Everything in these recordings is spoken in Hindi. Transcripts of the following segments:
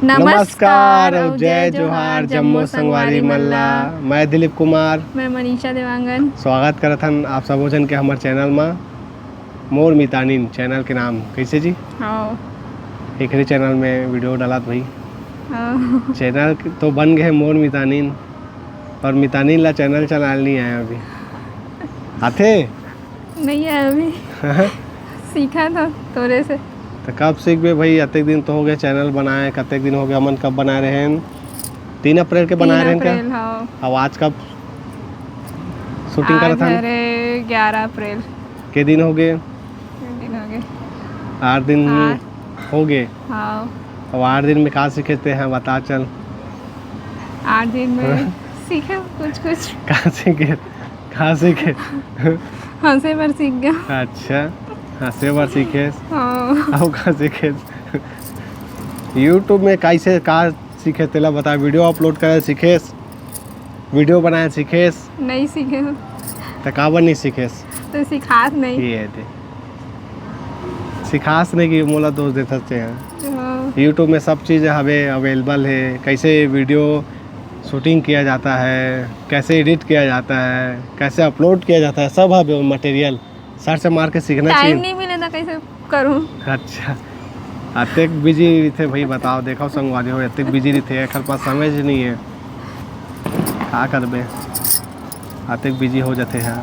नमस्कार और जय जोहार जम्मो संगवारी मल्ला। मैं दिलीप कुमार, मैं मनीषा देवांगन। स्वागत करत हन आप सबो जन के हमारे चैनल में। मोर मितानिन चैनल के नाम कैसे जी? हाँ एक ही चैनल में वीडियो डालत भाई। हाँ चैनल तो बन गए मोर मितानिन, और मितानिन ला चैनल चलाल नहीं आया अभी। आते नहीं है अभी सीखा था तोरे से। तो कब सीख गए भाई? अतेक दिन तो हो गए चैनल बनाए, कतेक दिन हो गए हमन कब बनाए रहे हैं? 3 अप्रैल के बनाए रहे हैं क्या? हाँ। अब आज कब शूटिंग करा था? 11 अप्रैल के दिन हो गए? 8 दिन हो गए। हाँ। अब 8 दिन में कहाँ सीखते हैं बता चल। 8 दिन में सीखे कुछ कहाँ सीखे हंसे पर सीख गया। अच्छा, हंसे बार सीखे। हाँ। अब कहाँ सीखे? यूट्यूब में कैसे कहाँ सीखे तेला बता। वीडियो अपलोड करे सीखेस? वीडियो बनाए सीखेस? नहीं सीखे तो काबर नहीं सीखेस? तो सिखास नहीं। ये दे सिखास नहीं कि मोला दोस्त दे सकते हैं। हाँ। यूट्यूब में सब चीज़ हवे अवेलेबल है। कैसे वीडियो शूटिंग किया जाता है, कैसे एडिट किया जाता है, कैसे अपलोड किया जाता है, सब है मटेरियल। सर से मार के सीखना चाहिए। टाइम नहीं मिले तो कैसे करूँ? अच्छा, अतेक बिजी थे भाई बताओ। देखो संगवारी हो अतेक बिजी थे, एक पास समय नहीं है। क्या करबे, अतेक बिजी हो जाते हैं,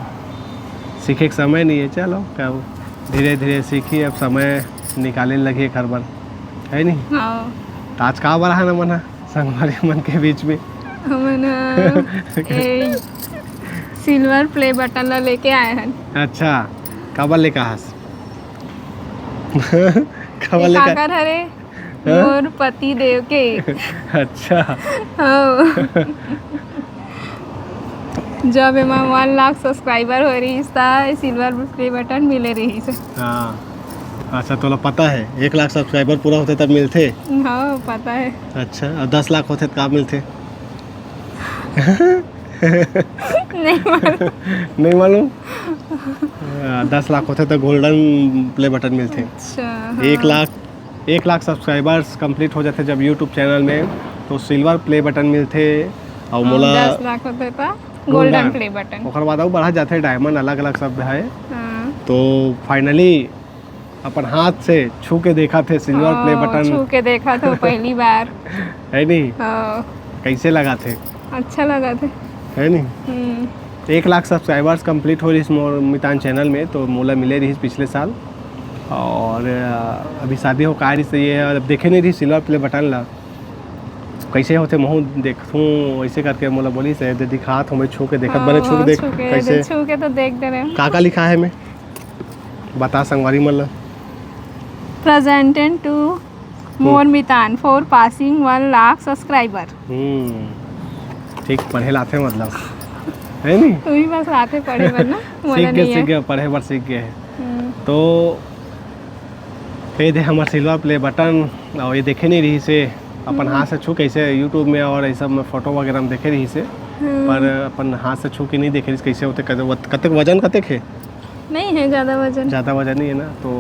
सीखे के समय नहीं है। चलो क्या धीरे धीरे सीखिए, अब समय निकालने लगी एक बार है नहीं। हाँ। तो आज का बड़ा है ना मना संगवारी मन के बीच में सिल्वर प्ले बटन ला लेके आए हैं। अच्छा, कब लेकर हंस कब लेकर काकर हरे मोर पति देव के। अच्छा हाँ। जब एमा 1 लाख सब्सक्राइबर हो रही था सिल्वर प्ले बटन मिले रही से। हाँ। अच्छा, तो पता है 1 लाख सब्सक्राइबर पूरा होते तब मिलते? हाँ पता है। अच्छा, और 10 लाख होते तो कब मिलते? नहीं मालूम। 10 लाख होते तो गोल्डन प्ले बटन मिलते। अच्छा। हाँ। 1 लाख सब्सक्राइबर्स कंप्लीट हो जाते जब यूट्यूब चैनल में, तो सिल्वर प्ले बटन मिलते। और मोला 10 लाख होते था गोल्डन प्ले बटन। ओकर बाद और बढ़ा जाते डायमंड, अलग अलग सब है। हाँ। तो फाइनली अपन हाथ से छू के देखा थे सिल्वर प्ले बटन। छू के देखा था पहली बार है नहीं? हाँ। कैसे लगा थे? अच्छा लगा था है नहीं? 1 लाख सब्सक्राइबर्स कंप्लीट हो रही इस मोर मितान चैनल में, तो मोला मिले रही पिछले साल। और अभी शादी हो का रही से ये अब देखे नहीं रही सिल्वर प्ले बटन ला कैसे होते। महू देखूँ वैसे करके मोला बोली से दिखात हूँ मैं छू के देखत बने। छू के देख कैसे छू के तो देख दे रहे। का लिखा है मैं बता संगवारी मन ला। प्रेजेंटेड टू मोर मितान फॉर पासिंग 1 लाख सब्सक्राइबर। ठीक पढ़े लाते मतलब है नहीं? तू ही बस आते पढ़े वरना सीख गए पढ़े बार सीख गए। तो ये दे हमारे सिल्वर प्ले बटन, और ये देखे नहीं रही से अपन हाथ से छू कैसे यूट्यूब में और ये सब में फोटो वगैरह में देखे रही से, पर अपन हाथ से छू के नहीं देखे रही कैसे होते। कतक वजन कतक है? नहीं है ज़्यादा वजन नहीं है ना। तो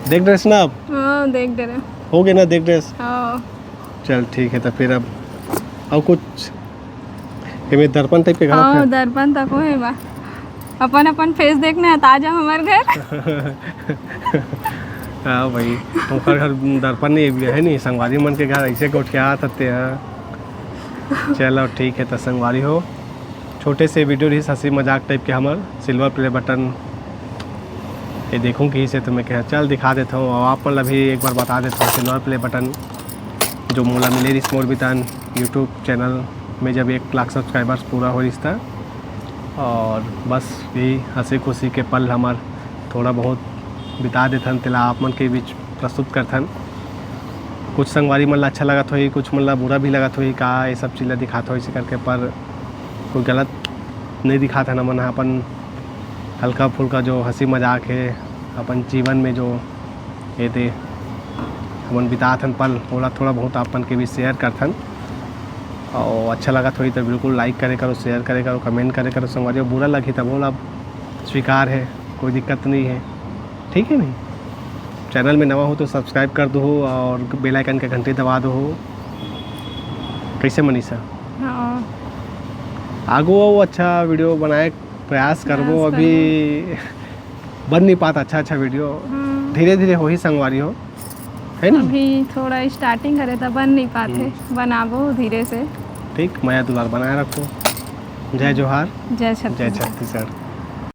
देख ड्रेस ना अब? हाँ देख दे रहे हो गए ना देख ड्रेस? हाँ। चल ठीक है। तो फिर अब और कुछ में दर्पण टाइप के घर हाँ दर्पण तक है बा। अपन फेस देखने आता जा हमारे घर। हाँ भाई, ओकर घर दर्पण नहीं है नहीं। संगवारी मन के घर ऐसे उठ के आते हैं। चलो ठीक है। तो संगवारी हो छोटे से वीडियो रही हंसी मजाक टाइप के हमार सिल्वर प्ले बटन ये देखूँ कि से, तो मैं कह चल दिखा देता हूँ। और आप मतलब भी एक बार बता देता हूँ सिल्वर प्ले बटन जो मोला मिले रही मोर बितान यूट्यूब चैनल में जब 1 लाख सब्सक्राइबर्स पूरा हो रही था। और बस यही हंसी खुशी के पल हमार थोड़ा बहुत बिता देथन तेला आप मन के बीच प्रस्तुत करथन। कुछ संगवारी मन ला अच्छा लगा तो ही, कुछ मन ला बुरा भी लगा तो ही का ये सब चीज़ दिखाता हो इसे करके, पर कोई गलत नहीं दिखाता ना। मन अपन हल्का फुल्का जो हंसी मजाक है अपन जीवन में जो ये दे अपन बिताथन पल थोड़ा बहुत अपन के भी शेयर करथन। और अच्छा लगा तो ही तो बिल्कुल लाइक करे करो, शेयर करे करो, कमेंट करे करो। संगवारी बुरा लगी तो बोला स्वीकार है, कोई दिक्कत नहीं है, ठीक है नहीं? चैनल में नवा हो तो सब्सक्राइब कर दो और बेल आइकन का घंटी दबा दो। कैसे मनीषा? हाँ आगो अच्छा वीडियो बनाए प्रयास करबो। प्रयास अभी बन नहीं पाता अच्छा वीडियो, धीरे धीरे हो ही संगवारी हो, है ना? अभी थोड़ा स्टार्टिंग करे तो बन नहीं पाते, बनाबो धीरे से। ठीक, माया दुलार बनाए रखो। जय जोहार, जय जय छत्तीसगढ़। छत्तीसगढ़।